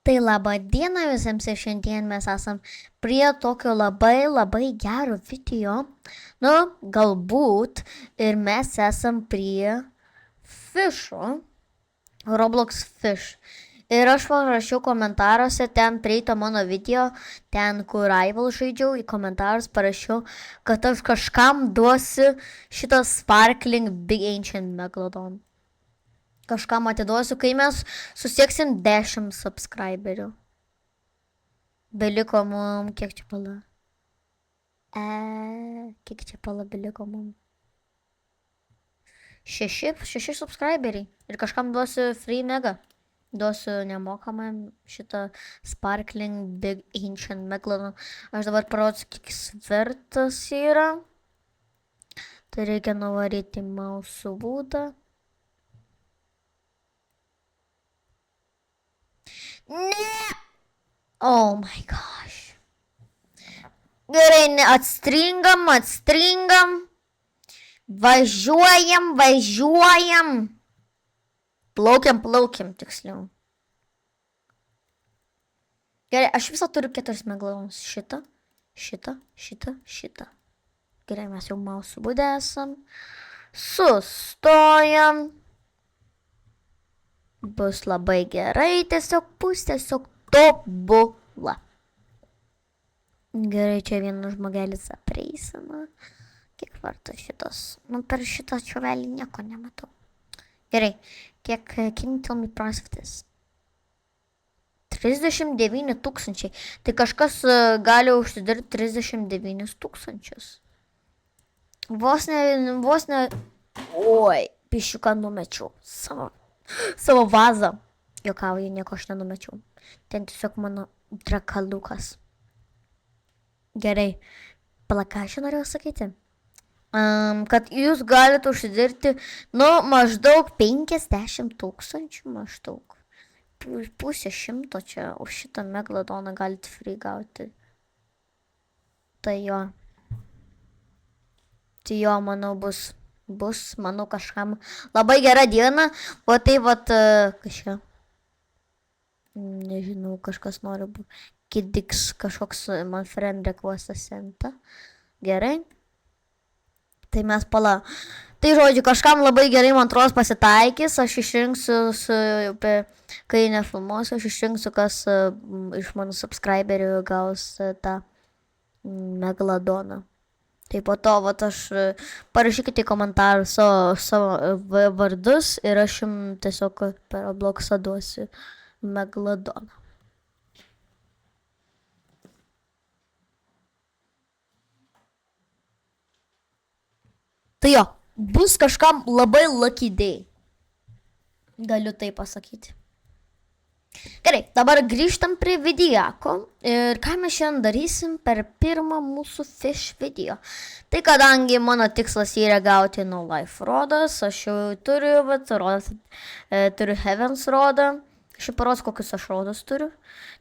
Tai laba diena visiems ir šiandien mes esam prie tokio labai gero video. Nu, galbūt ir mes esam prie Fisho, Roblox Fish. Ir aš parašiau komentaruose, ten prieito mano video, ten kur Rival žaidžiau, į komentarus parašiau, kad aš kažkam duosiu šitą Sparkling Big Ancient Megalodon. Kažkam atiduosiu, kai mes susieksim 10 subscriberių. Beliko mum, kiek čia pala? Kiek čia pala beliko mum? 6 subscriberiai. Ir kažkam duosiu free mega. Duosiu nemokamą šitą Sparkling Big Ancient Megalodon. Aš dabar parodysiu, kiek svertas yra. Tai reikia nuvaryti mausų būdą. Ne! Oh my gosh. Gerai, atstringam. Važiuojam. Plaukiam, tiksliau. Gerai, aš visą turiu 4 megalodonus. Šitą. Gerai, mes jau mausų būdę esam. Sustojam. Bus labai gerai, tiesiog tobula. Gerai, čia vienas žmogelis apreisina. Kiek varto šitas? Nu, per šitą čiovelį nieko nematau. Gerai, can you tell me price of this? 39 000. Tai kažkas gali užsidirbti 39 000. Vos ne... Oi, pišiuką numečiau. Savo vazą. Jokauju, nieko aš nenumečiau. Ten tiesiog mano drakalukas. Gerai. Ką aš norėjau sakyti? Kad jūs galite užsidirbti, maždaug 50 000 maždaug. Pusė 100 čia už šitą megalodoną galite free gauti. Tai jo, manau, bus, manau, kažkam labai gera diena. O tai kažką. Nežinau, kažkas nori būti. Kidiks kažkoks man friend requestas senta. Gerai. Tai mes Tai žodžiu, kažkam labai gerai, man atrodo, pasitaikys. Aš išrinksiu, kai nefilmuosiu, aš išrinksiu, kas iš mano subscriberių gaus tą megalodoną. Tai po to, aš parašykite į komentarus savo vardus ir aš jums tiesiog per Robloxą duosiu megalodoną. Tai jo, bus kažkam labai lucky day. Galiu tai pasakyti. Gerai, dabar grįžtam prie vidijako. Ir ką mes šiandien darysim per pirmą mūsų Fish video. Tai kadangi mano tikslas yra gauti No Life rodas, aš jau turiu, turiu Heavens rodą. Šiaip paros, kokius aš rodas turiu.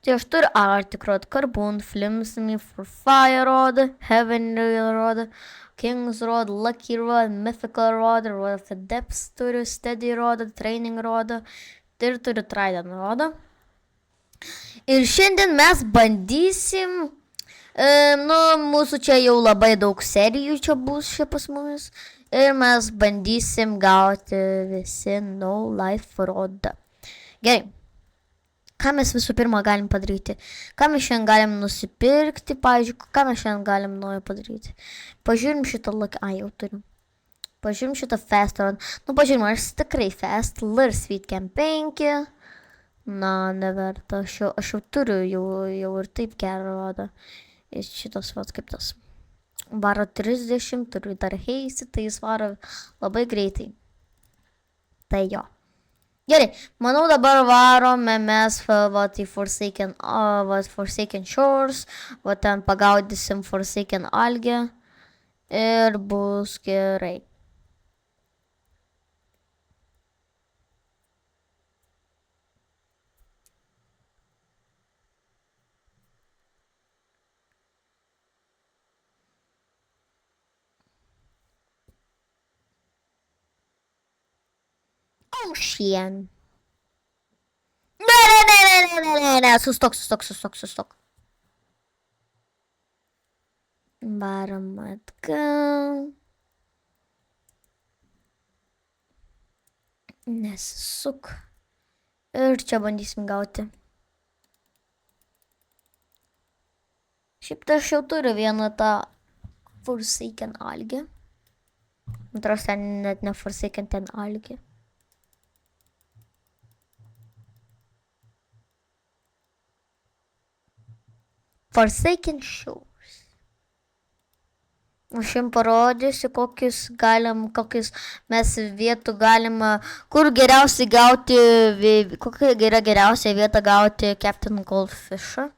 Tai aš turiu Arctic rod, Carbon, Flimsy, For Fire rodą, Heavenly rodą, King's Rod, Lucky Rod, Mythical Rod, Rod of the Depths turiu, Steady Rod, Training Rod ir turiu Trident Rod. Ir šiandien mes bandysim, mūsų čia jau labai daug serijų čia bus čia pas mumis. Ir mes bandysim gauti visi No Life rodą. Gerai. Ką mes visų pirma galim padaryti? Ką mes šiandien galim nusipirkti, pavyzdžiui, ką mes šiandien galim naujo padaryti? Pažiūrim šitą jau turim. Pažiūrim šitą Fast Rod. Pažiūrim, ar tikrai Fast, Lure Sweet Camp 5. Neverta. Aš jau turiu jau ir taip gerą rodą. Ir šitas kaip tas. Varo 30, turiu dar Hazy, tai jis varo labai greitai. Tai jo. Gerai, manau dabar varome mes į Forsaken Shores, ten pagaudysim Forsaken algę ir bus gerai. Ocean. sustok. Varom atgal. Nesisuk. Ir čia bandysim gauti. Šiaip tai aš jau turiu vieną tą Forsaken algį. Antras ten net ne Forsaken, ten algį. Forsaken Shores. Aš jums parodysiu, kokius mes vietų galima, kur geriausiai gauti, kokia yra geriausia vieta gauti Captain Goldfish'ą.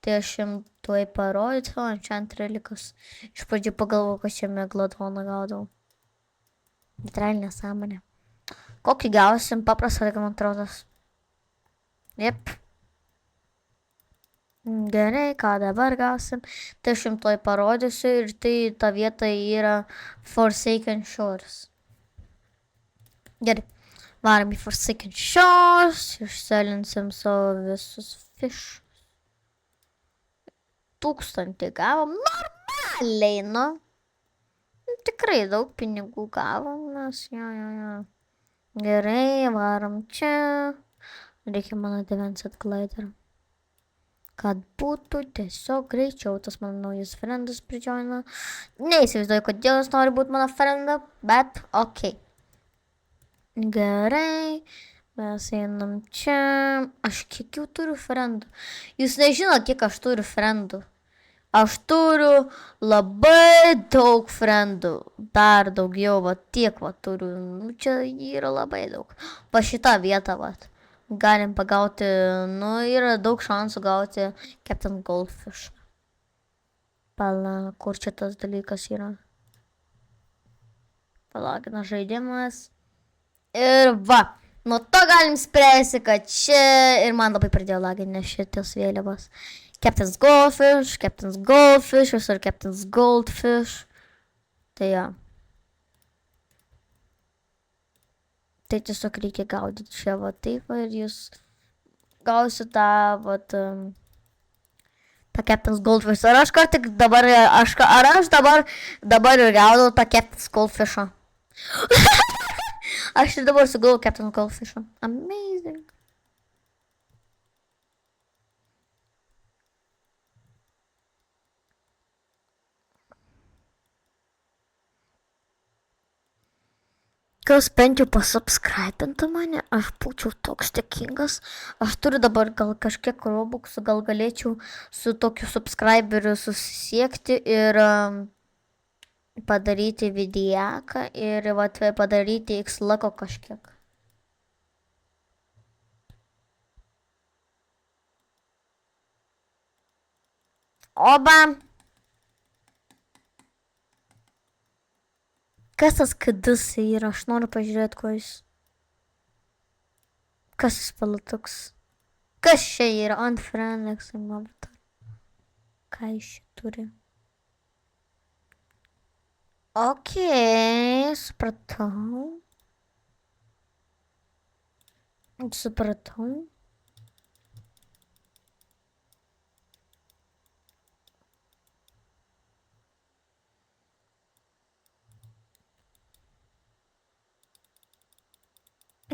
Tai aš jums tuoj parodysiu, čia antrelikas. Iš pradžių pagalvojau, kad čia meglodoną gaudau. Bet realiai nesąmonė. Kokį gausim, paprastą rekomenduotas. Jep. Gerai, ką dabar gausim. Tai aš jums tuoj parodysiu ir tai ta vieta yra Forsaken Shores. Gerai. Varom į Forsaken Shores. Išselinsim savo visus fish. 1000 gavom. Normaliai, nu. Tikrai daug pinigų gavom, nes jo. Gerai, varom čia. Reikia mano Advanced Glider. Kad būtų tiesiog greičiau tas mano naujas friendas pridžioina. Neįsivaizduoju, kodėl jis nori būti mano frienda, bet okei. Gerai. Mes einam čia. Aš kiek jau turiu friendų? Jūs nežinot, kiek aš turiu friendų. Aš turiu labai daug friendų. Dar daugiau, va tiek va turiu. Nu, čia yra labai daug. Va šitą vietą, va. Galim pagauti, nu, yra daug šansų gauti Captain Goldfish. Pala, kur čia tas dalykas yra? Palagina žaidimas. Ir va. Nuo to galim spręsti, kad čia ir man labai pradėjo laginti, nes šitas vėliavas. Captain's Goldfish, visur Captain's Goldfish. Tai jo. Tai tiesiog reikia gaudyti čia va taip ir jūs gausit tą va tą Captain's Goldfish. Ar aš tik dabar, ar aš dabar gaudau tą Captain's Goldfish'ą? Aš ir dabar sugaudau Captain's Goldfish'ą. Amazing. Kas bent jau pasubscribintų mane, aš būčiau toks dėkingas. Aš turiu dabar gal kažkiek robuxų, gal galėčiau su tokiu subscriberiu susisiekti ir padaryti vidijaką ir padaryti X-lako kažkiek. Oba! Kas tas kadis yra? Aš noriu pažiūrėti, ko jis. Kas jis palatoks? Kas čia yra? Unfriend, avatar. Ką jis čia turi? Okei, supratau.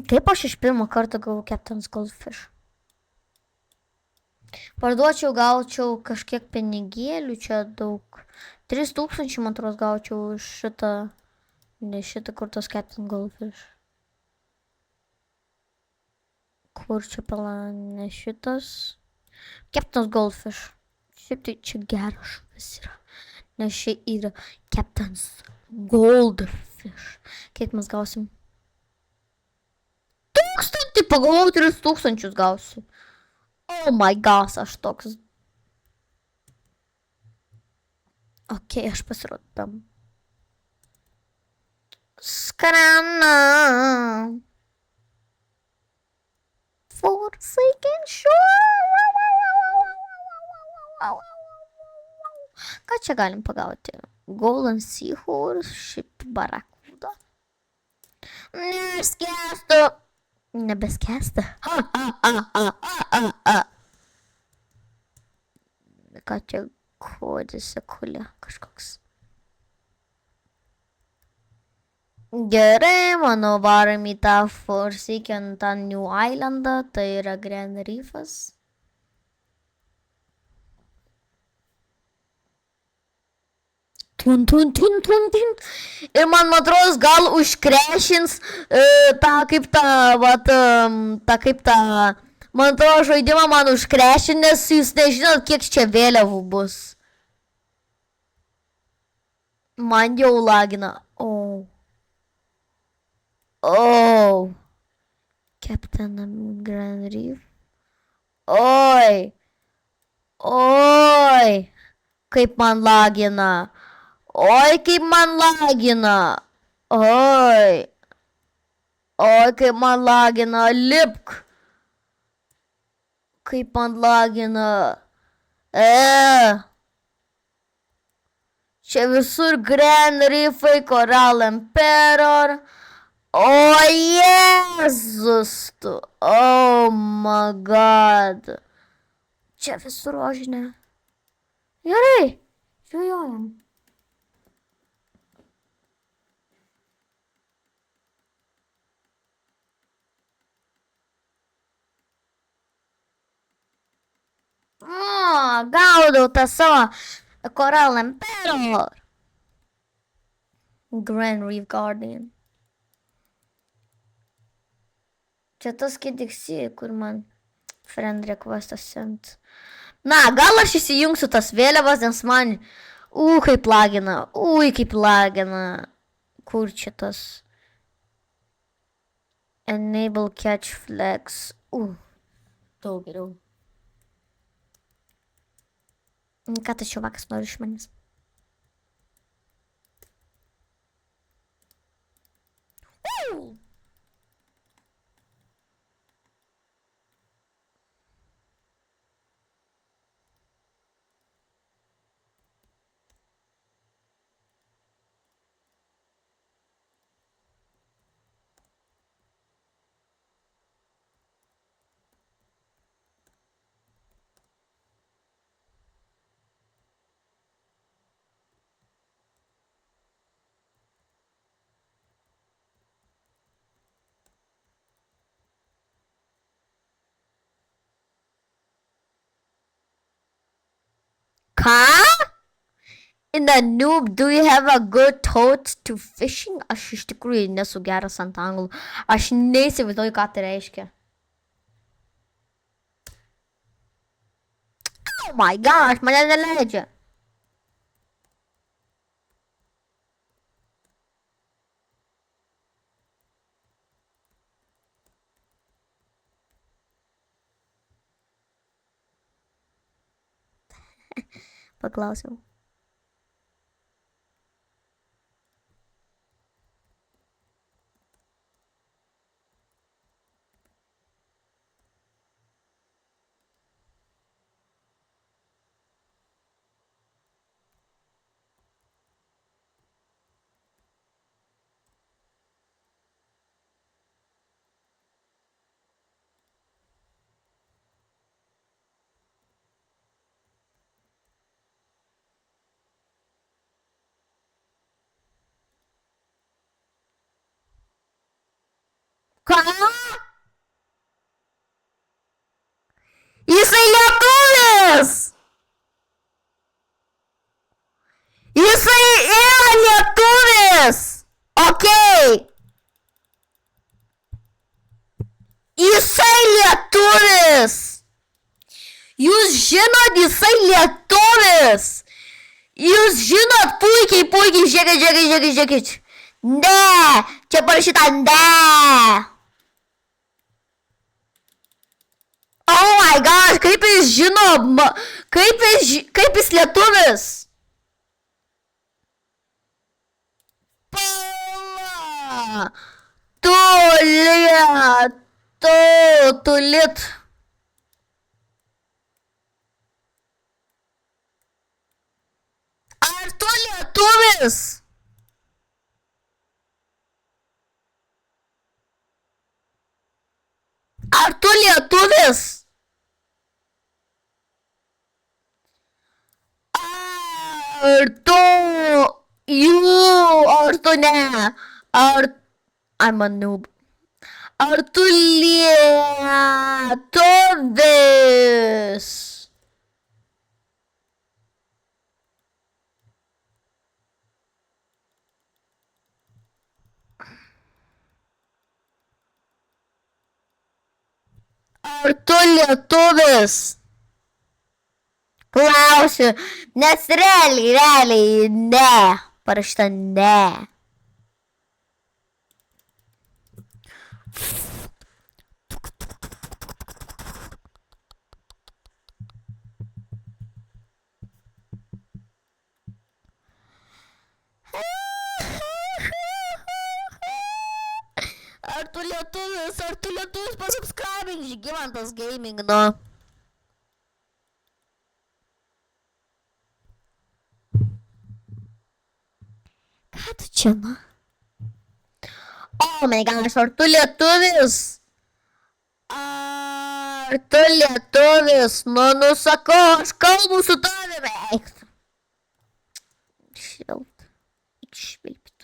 Kaip aš iš pirmo karto gavau Captain's Goldfish? Parduočiau, gaučiau kažkiek pinigėlių, čia daug. 3000, man atrodo, gaučiau už šitą, ne šitą, kur tas Captain's Goldfish. Kur čia pala, ne šitas. Captain's Goldfish. Šiaip tai čia geras šuvis yra. Nes čia yra Captain's Goldfish. Kiek mes gausim? 1000, pagalvojau, 3000 gausiu. Oh my god, aš toks. Okei, aš pasirodam. Skrana. Forsaken Shore. Ką čia galim pagauti? Golden Seahorse, šiaip barakuda. Neskęstu. Nebeskęsta. Ką čia kodėse kulė kažkoks. Gerai, manau, varom į tą Forsaken, tą New Islandą, tai yra Grand Reefas. Tun. Ir man atrodo, gal užkrešins tą kaip tą, vat, tą kaip tą, man atrodo, žaidimą man užkrešin, nes jūs nežinot, kiek čia vėliavų bus. Man jau lagina. Captain Grand Reef. Oi. Kaip man lagina. Kaip man lagina. Kaip man lagina. Lipk. Kaip man lagina. Čia visur Grand Reefai, Coral Emperor. Jėzus tu. Oh my god. Čia visur rožinė. Gerai. Žvejojam. Gaudau tą savo Coral Emperor. Grand Reef Guardian. Čia tas KDXC, kur man friend requestas sent. Na, gal aš įsijungsiu tas vėliavas, nes man... kaip lagina. Kaip lagina. Kur čia tas? Enable catch flags. Daug geriau. Ką tas čuvakas nori iš manęs? Ką? In the noob, do you have a good thought to fishing? Aš iš tikrųjų nesu geras ant anglų. Aš neįsivaizduoju, ką tai reiškia. Oh my gosh, mane neleidžia. Paklausiau. Ką? Jisai lietuvis! Jisai yra lietuvis! Okei. Jisai lietuvis! Jūs žinot, jisai lietuvis! Jūs žinot puikiai, žiūrėkit. Ne! Čia parašyta ne! Oh my gosh, kaip jis žino, kaip jis lietuvis? Pala! Tulit. Ar tu lietuvis? Ar tu lietuvis? Ar tu, ar tu ne, ar, I'm a noob. Ar tu lietuvis? Ar tu lietuvis? Klausiu, nes realiai, ne. Parašyta ne. Ar tu lietuvis pasubscribing Žygimantas Gaming, nu. Ką tu čia, nu? Oh my gosh, ar tu lietuvis? Ar tu lietuvis? Nu sakau, aš kalbu su tavimi. Eik. Švilpt. Eik švilpt.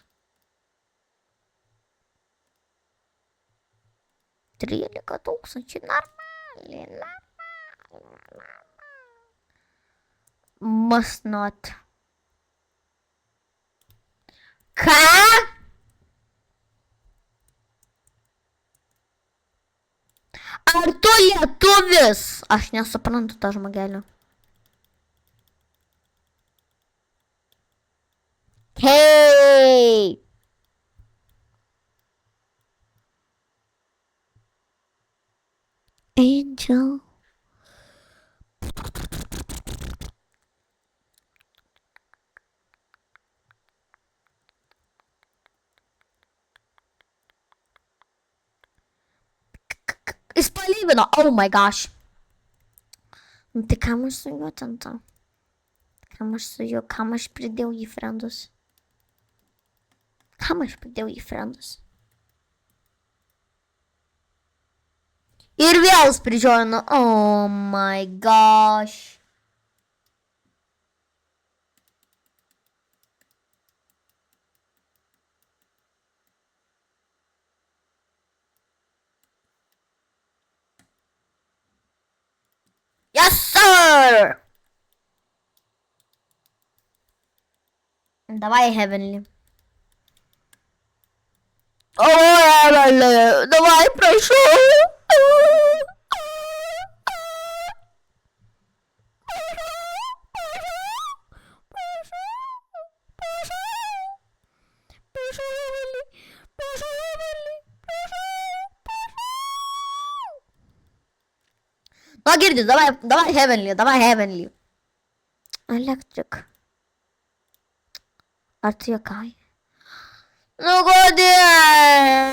13 000, normaliai. Must not. Ką? Ar tu lietuvis? Aš nesuprantu tą žmogelį. Hei! Angel. Jis palygino, oh my gosh. Tai kam aš su juo ten to? Kam aš pridėjau į friendus? Ir vėl spridžiojino, oh my gosh. Yes, sir! Давай, Heavenly. О, Heavenly, давай, прошу. Ну, Гирди, давай, Heavenly. Electric. Ar tu juokauji? Nu, kodėl?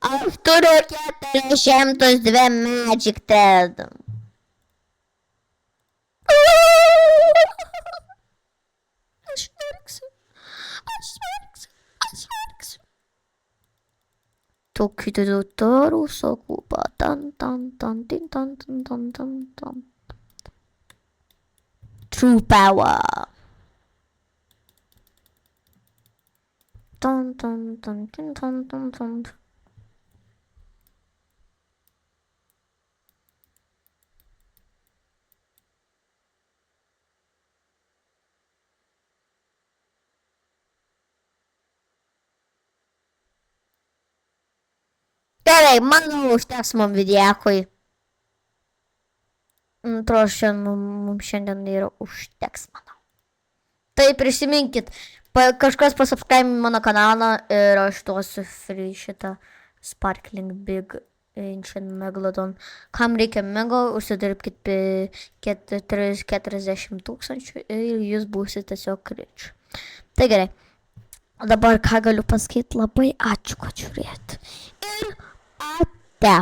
Aš turiu 402 Magic Thread. Aš verksiu. Tokiu turiu sakupą. Tan. True power. Tan. Gerai, manau, užteks man vidėkui. Atrodo, mums šiandien yra užteks, manau. Tai prisiminkit, kažkas pasubscribe mano kanalą ir aš duosiu free šitą Sparkling Big Ancient Megalodon. Kam reikia mego, užsidirbkit 40 000 ir jūs būsite tiesiog rich. Tai gerai. Dabar ką galiu pasakyti, labai ačiū, kad žiūrėt. Ir ate.